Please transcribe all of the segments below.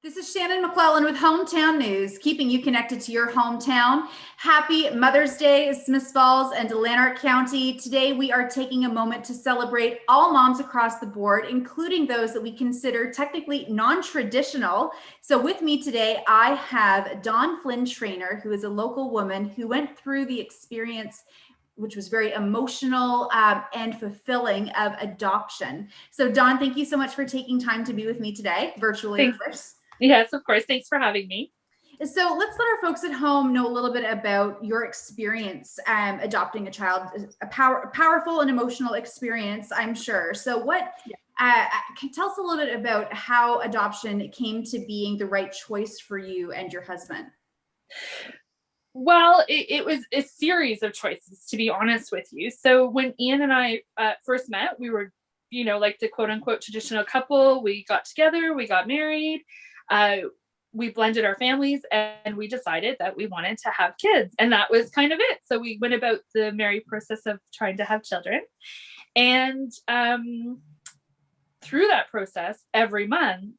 This is Shannon McClellan with Hometown News, keeping you connected to your hometown. Happy Mother's Day, Smith Falls and Lanark County. Today, we are taking a moment to celebrate all moms across the board, including those that we consider technically non-traditional. So with me today, I have Dawn Flinn-Traynor, who is a local woman who went through the experience which was very emotional and fulfilling of adoption. So Dawn, thank you so much for taking time to be with me today, virtually, of course. Yes, of course. Thanks for having me. So let's let our folks at home know a little bit about your experience adopting a child, a powerful and emotional experience, I'm sure. So tell us a little bit about how adoption came to being the right choice for you and your husband. Well, it was a series of choices, to be honest with you. So when Ian and I first met, we were, like the quote unquote traditional couple. We got together, we got married, we blended our families, and we decided that we wanted to have kids. And that was kind of it. So we went about the merry process of trying to have children. And through that process, every month,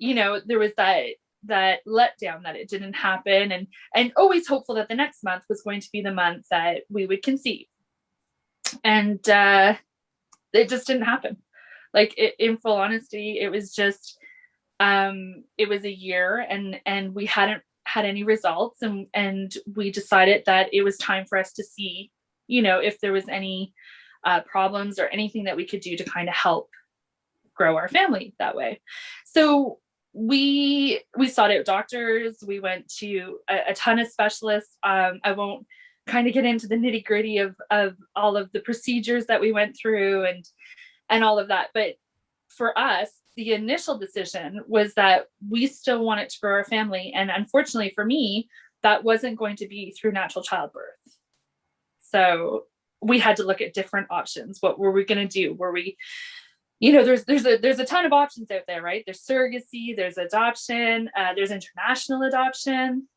there was that letdown that it didn't happen, and always hopeful that the next month was going to be the month that we would conceive. And it just didn't happen. In full honesty, it was just it was a year and we hadn't had any results, and we decided that it was time for us to see if there was any problems or anything that we could do to kind of help grow our family that way. So we sought out doctors. We went to a ton of specialists. I won't kind of get into the nitty gritty of all of the procedures that we went through and all of that. But for us, the initial decision was that we still wanted to grow our family. And unfortunately for me, that wasn't going to be through natural childbirth. So we had to look at different options. What were we going to do? Were we there's a ton of options out there, right? There's surrogacy, there's adoption, there's international adoption.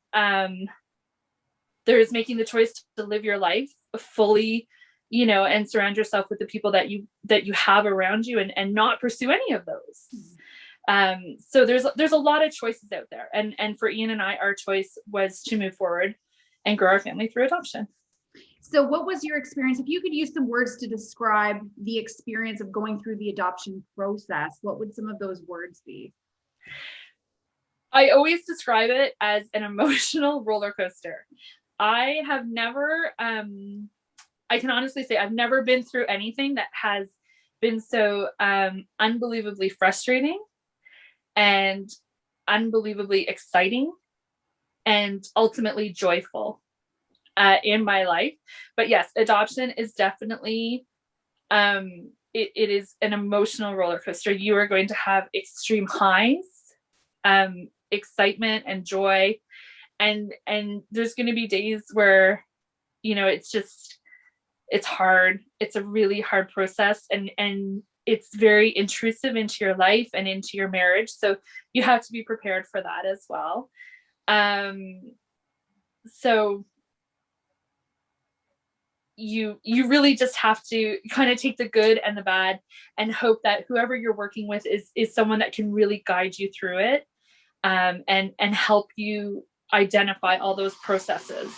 There's making the choice to live your life fully, and surround yourself with the people that you have around you, and not pursue any of those. So there's a lot of choices out there. And for Ian and I, our choice was to move forward and grow our family through adoption. So what was your experience? If you could use some words to describe the experience of going through the adoption process, what would some of those words be? I always describe it as an emotional roller coaster. I have never, I can honestly say I've never been through anything that has been so unbelievably frustrating and unbelievably exciting and ultimately joyful in my life. But yes, adoption is definitely, it is an emotional roller coaster. You are going to have extreme highs, excitement and joy. And there's going to be days where, it's hard. It's a really hard process, and it's very intrusive into your life and into your marriage. So you have to be prepared for that as well. So you really just have to kind of take the good and the bad and hope that whoever you're working with is someone that can really guide you through it, and help you identify all those processes.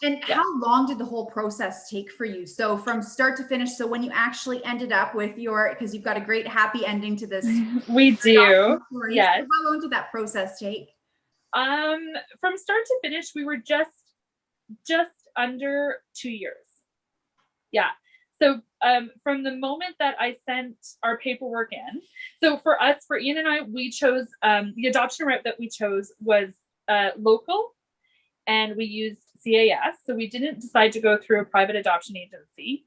And how long did the whole process take for you? So from start to finish, so when you actually ended up with because you've got a great happy ending to this. We do. Yes. So how long did that process take? From start to finish, we were just under 2 years. Yeah. So from the moment that I sent our paperwork in, so for Ian and I, we chose the adoption route that we chose was local, and we used CAS. So we didn't decide to go through a private adoption agency.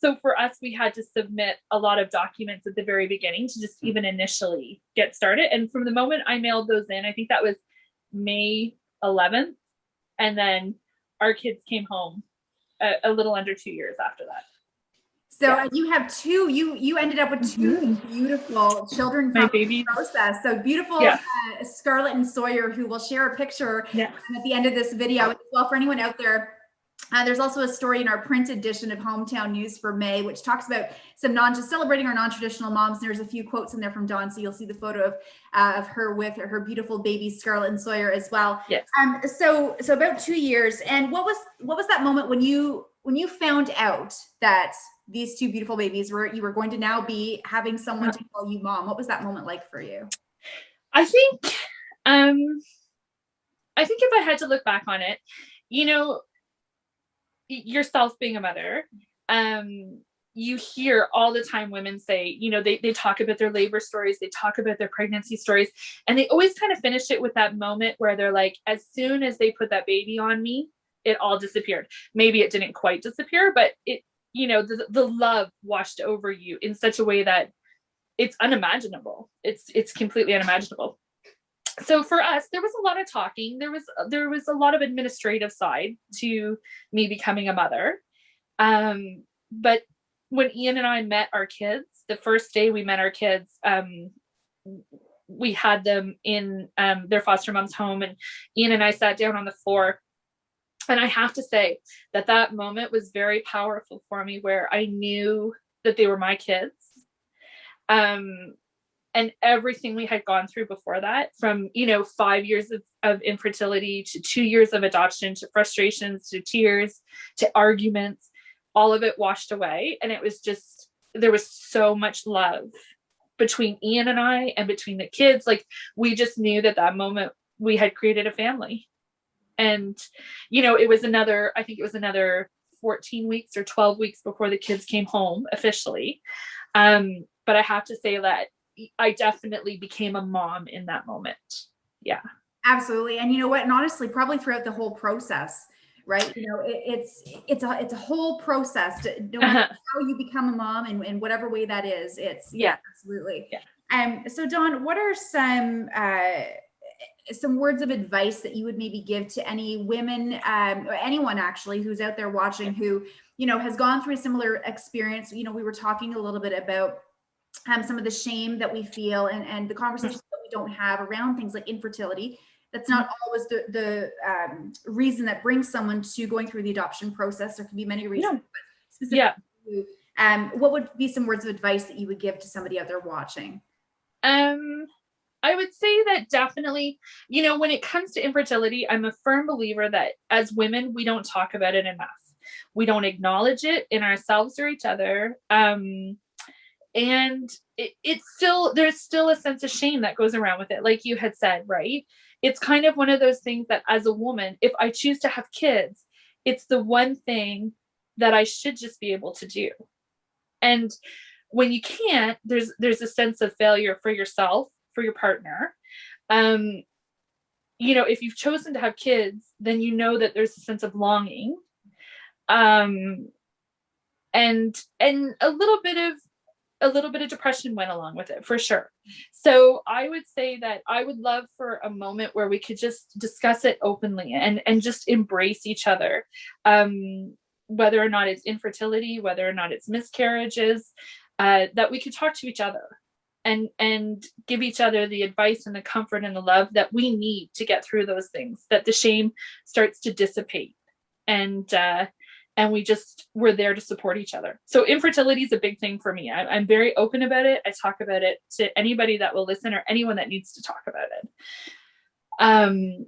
So for us, we had to submit a lot of documents at the very beginning to just even initially get started. And from the moment I mailed those in, I think that was May 11th. And then our kids came home a little under 2 years after that. So you have you ended up with two beautiful children from the process. So beautiful Scarlett and Sawyer, who will share a picture at the end of this video as well for anyone out there There's also a story in our print edition of Hometown News for May, which talks about some just celebrating our non-traditional moms. And there's a few quotes in there from Dawn, so you'll see the photo of her with her beautiful baby Scarlett and Sawyer as well. Yes. So about 2 years. And what was that moment when you found out that these two beautiful babies you were going to now be having someone to call you mom? What was that moment like for you? I think if I had to look back on it, you know, yourself being a mother, you hear all the time women say, you know, they talk about their labor stories, they talk about their pregnancy stories, and they always kind of finish it with that moment where they're like, as soon as they put that baby on me, it all disappeared. Maybe it didn't quite disappear, but it, you know, the love washed over you in such a way that it's unimaginable. It's completely unimaginable. So for us, there was a lot of talking. There was a lot of administrative side to me becoming a mother. But when Ian and I met our kids, the first day we met our kids, we had them in their foster mom's home, and Ian and I sat down on the floor. And I have to say that moment was very powerful for me, where I knew that they were my kids. And everything we had gone through before that, from, you know, 5 years of infertility to 2 years of adoption, to frustrations, to tears, to arguments, all of it washed away. And it was just, there was so much love between Ian and I, and between the kids. Like, we just knew that moment we had created a family. And, you know, I think it was another 14 weeks or 12 weeks before the kids came home officially. But I have to say that I definitely became a mom in that moment. Yeah, absolutely. And you know what? And honestly, probably throughout the whole process, right? You know, it's a whole process no matter how you become a mom, and whatever way that is. Yeah, absolutely. Yeah. So Dawn, what are some words of advice that you would maybe give to any women, or anyone actually who's out there watching, who, you know, has gone through a similar experience? You know, we were talking a little bit about some of the shame that we feel, and the conversations that we don't have around things like infertility. That's not always the reason that brings someone to going through the adoption process. There can be many reasons. But specifically, what would be some words of advice that you would give to somebody out there watching? I would say that definitely, you know, when it comes to infertility, I'm a firm believer that as women, we don't talk about it enough. We don't acknowledge it in ourselves or each other. And there's still a sense of shame that goes around with it. Like you had said, right? It's kind of one of those things that as a woman, if I choose to have kids, it's the one thing that I should just be able to do. And when you can't, there's a sense of failure for yourself, for your partner. You know, if you've chosen to have kids, then you know that there's a sense of longing. And a little bit of depression went along with it, for sure. So I would say that I would love for a moment where we could just discuss it openly and just embrace each other, whether or not it's infertility, whether or not it's miscarriages, that we could talk to each other and give each other the advice and the comfort and the love that we need to get through those things, that the shame starts to dissipate, and we're there to support each other. So infertility is a big thing for me. I'm very open about it. I talk about it to anybody that will listen, or anyone that needs to talk about it.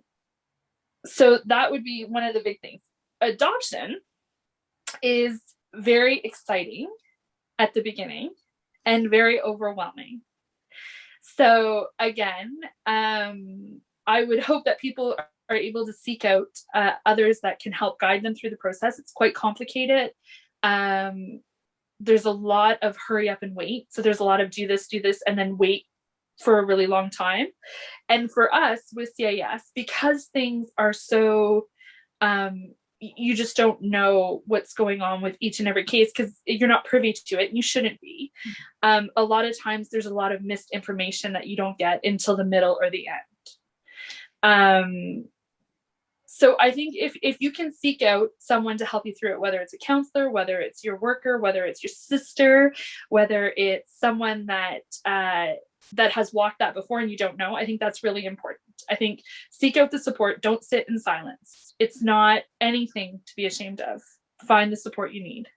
So that would be one of the big things. Adoption is very exciting at the beginning and very overwhelming. So again, I would hope that people are able to seek out others that can help guide them through the process. It's quite complicated. There's a lot of hurry up and wait. So there's a lot of do this, and then wait for a really long time. And for us with CIS, because things are so, you just don't know what's going on with each and every case, because you're not privy to it. And you shouldn't be. A lot of times there's a lot of misinformation that you don't get until the middle or the end. So I think if you can seek out someone to help you through it, whether it's a counselor, whether it's your worker, whether it's your sister, whether it's someone that that has walked that before and you don't know, I think that's really important. I think seek out the support. Don't sit in silence. It's not anything to be ashamed of. Find the support you need.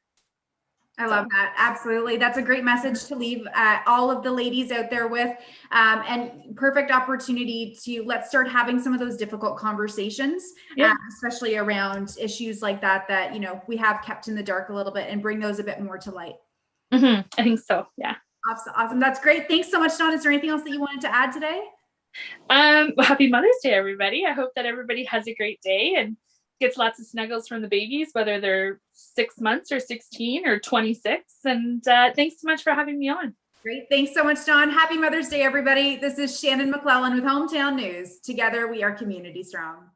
I love that. Absolutely. That's a great message to leave all of the ladies out there with, and perfect opportunity to let's start having some of those difficult conversations, especially around issues like that, you know, we have kept in the dark a little bit, and bring those a bit more to light. I think so. Yeah. Awesome. That's great. Thanks so much, Dawn. Is there anything else that you wanted to add today? Happy Mother's Day, everybody. I hope that everybody has a great day and gets lots of snuggles from the babies, whether they're 6 months or 16 or 26. And thanks so much for having me on. Great. Thanks so much, Dawn. Happy Mother's Day, everybody. This is Shannon McClellan with Hometown News. Together, we are community strong.